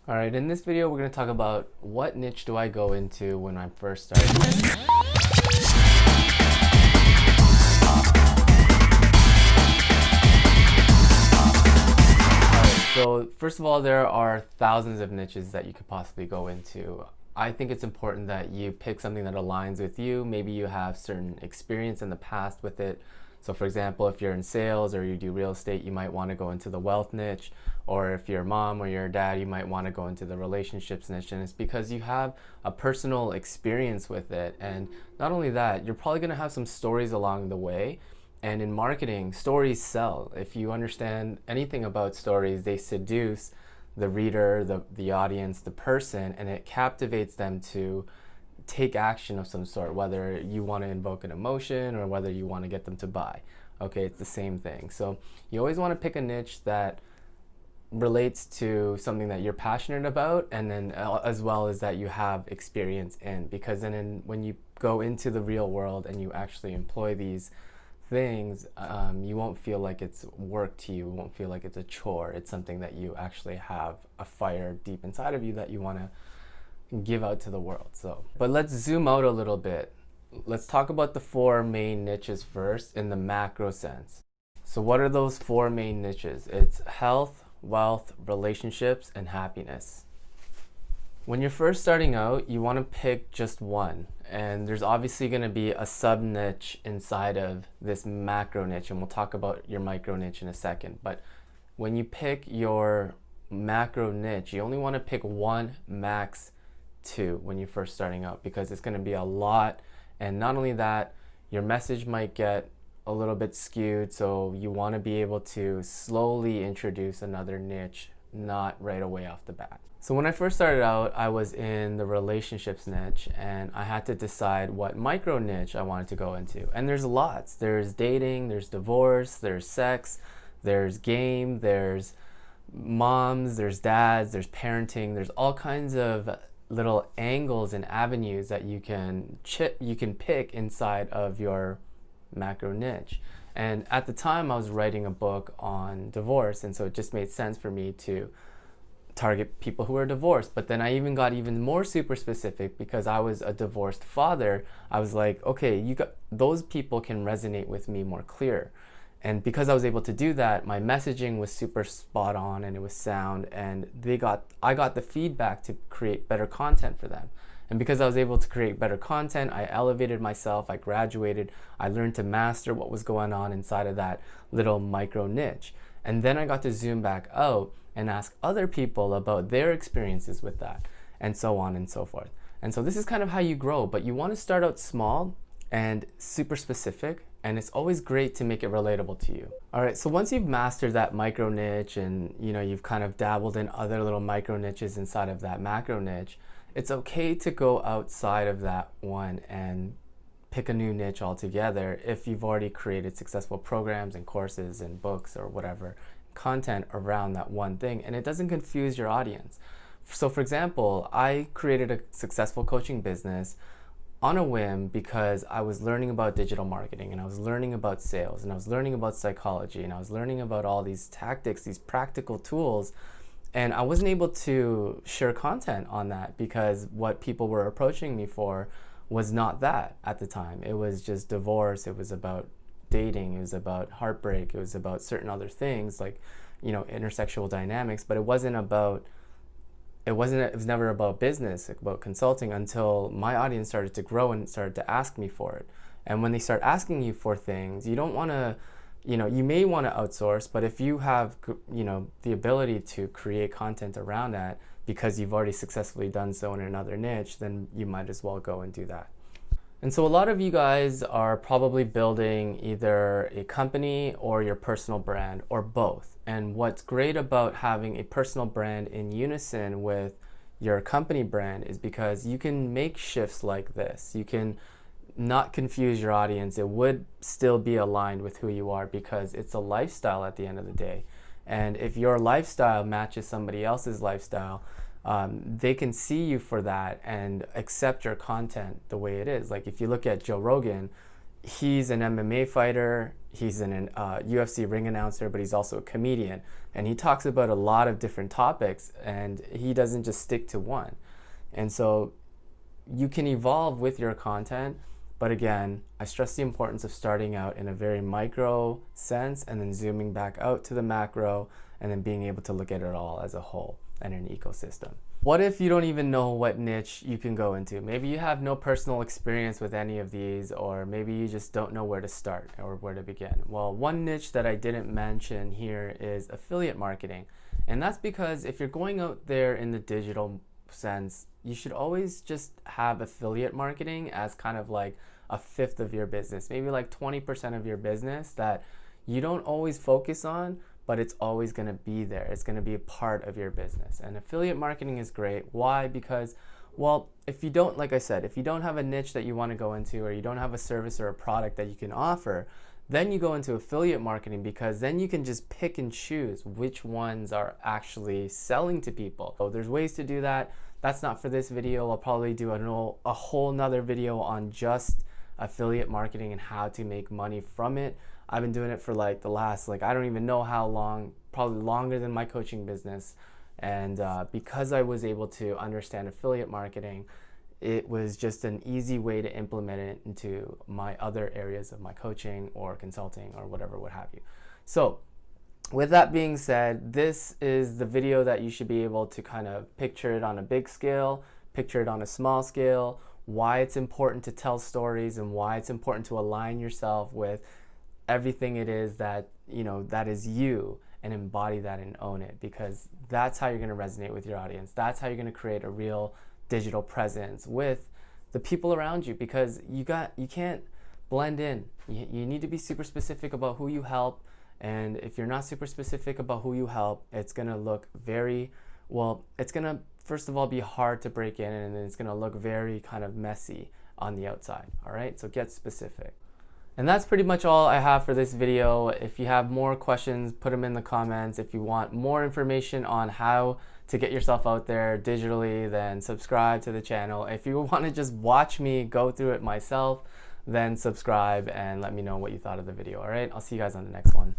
Alright, in this video we're going to talk about what niche do I go into when I'm first starting. So first of all, there are thousands of niches that you could possibly go into. I think it's important that you pick something that aligns with you. Maybe you have certain experience in the past with it. So for example, if you're in sales or you do real estate, you might want to go into the wealth niche. Or if you're a mom or you're a dad, you might want to go into the relationships niche. And it's because you have a personal experience with it. And not only that, you're probably going to have some stories along the way. And in marketing, stories sell. If you understand anything about stories, they seduce the reader, the audience, the person, and it captivates them to take action of some sort, whether you want to invoke an emotion or whether you want to get them to buy. Okay, it's the same thing. So you always want to pick a niche that relates to something that you're passionate about, and then as well as that you have experience in, because then when you go into the real world and you actually employ these things, you won't feel like it's work to you. You won't feel like it's a chore. It's something that you actually have a fire deep inside of you that you want to give out to the world. So, but let's zoom out a little bit. Let's talk about the four main niches first in the macro sense. So what are those four main niches? It's health, wealth, relationships, and happiness. When you're first starting out, you want to pick just one, and there's obviously going to be a sub niche inside of this macro niche, and we'll talk about your micro niche in a second. But when you pick your macro niche, you only want to pick one, max two when you're first starting out, because it's going to be a lot. And not only that, your message might get a little bit skewed, so you want to be able to slowly introduce another niche, not right away off the bat. So when I first started out, I was in the relationships niche, and I had to decide what micro niche I wanted to go into. And there's lots. There's dating, there's divorce, there's sex, there's game, there's moms, there's dads, there's parenting, there's all kinds of little angles and avenues that you can pick inside of your macro niche. And at the time I was writing a book on divorce, and so it just made sense for me to target people who are divorced. But then I even got even more super specific because I was a divorced father. I was like, okay, those people can resonate with me more clear. And because I was able to do that, my messaging was super spot on and it was sound, and I got the feedback to create better content for them. And because I was able to create better content, I elevated myself, I graduated, I learned to master what was going on inside of that little micro niche. And then I got to zoom back out and ask other people about their experiences with that, and so on and so forth. And so this is kind of how you grow, but you want to start out small and super specific, and it's always great to make it relatable to you. All right, so once you've mastered that micro niche and you've kind of dabbled in other little micro niches inside of that macro niche, it's okay to go outside of that one and pick a new niche altogether if you've already created successful programs and courses and books or whatever content around that one thing, and it doesn't confuse your audience. So for example, I created a successful coaching business on a whim because I was learning about digital marketing, and I was learning about sales, and I was learning about psychology, and I was learning about all these tactics, these practical tools, and I wasn't able to share content on that because what people were approaching me for was not that at the time. It was just divorce, it was about dating, it was about heartbreak, it was about certain other things like intersexual dynamics, but it was never about business, about consulting, until my audience started to grow and started to ask me for it. And when they start asking you for things, you don't want to, you may want to outsource, but if you have, the ability to create content around that because you've already successfully done so in another niche, then you might as well go and do that. And so a lot of you guys are probably building either a company or your personal brand, or both. And what's great about having a personal brand in unison with your company brand is because you can make shifts like this. You can not confuse your audience. It would still be aligned with who you are because it's a lifestyle at the end of the day. And if your lifestyle matches somebody else's lifestyle, they can see you for that and accept your content the way it is. Like if you look at Joe Rogan, he's an MMA fighter, he's an UFC ring announcer, but he's also a comedian. And he talks about a lot of different topics, and he doesn't just stick to one. And so you can evolve with your content, but again, I stress the importance of starting out in a very micro sense and then zooming back out to the macro and then being able to look at it all as a whole and an ecosystem. What if you don't even know what niche you can go into? Maybe you have no personal experience with any of these, or maybe you just don't know where to start or where to begin. Well, one niche that I didn't mention here is affiliate marketing. And that's because if you're going out there in the digital sense, you should always just have affiliate marketing as kind of like a fifth of your business, maybe like 20% of your business that you don't always focus on, but it's always going to be there. It's going to be a part of your business. And affiliate marketing is great. Why? Because, well, if you don't, like I said, if you don't have a niche that you want to go into, or you don't have a service or a product that you can offer, then you go into affiliate marketing, because then you can just pick and choose which ones are actually selling to people. So there's ways to do that. That's not for this video. I'll probably do a whole nother video on just affiliate marketing and how to make money from it. I've been doing it for like the last, I don't even know how long, probably longer than my coaching business. And because I was able to understand affiliate marketing, it was just an easy way to implement it into my other areas of my coaching or consulting or whatever, what have you. So with that being said, this is the video that you should be able to kind of picture it on a big scale, picture it on a small scale, why it's important to tell stories and why it's important to align yourself with everything it is that, that is you, and embody that and own it, because that's how you're going to resonate with your audience. That's how you're going to create a real digital presence with the people around you, because you can't blend in. You need to be super specific about who you help. And if you're not super specific about who you help, it's going to look it's going to, first of all, be hard to break in, and then it's going to look very kind of messy on the outside. All right, so get specific. And that's pretty much all I have for this video. If you have more questions, put them in the comments. If you want more information on how to get yourself out there digitally, then subscribe to the channel. If you want to just watch me go through it myself, then subscribe and let me know what you thought of the video. All right, I'll see you guys on the next one.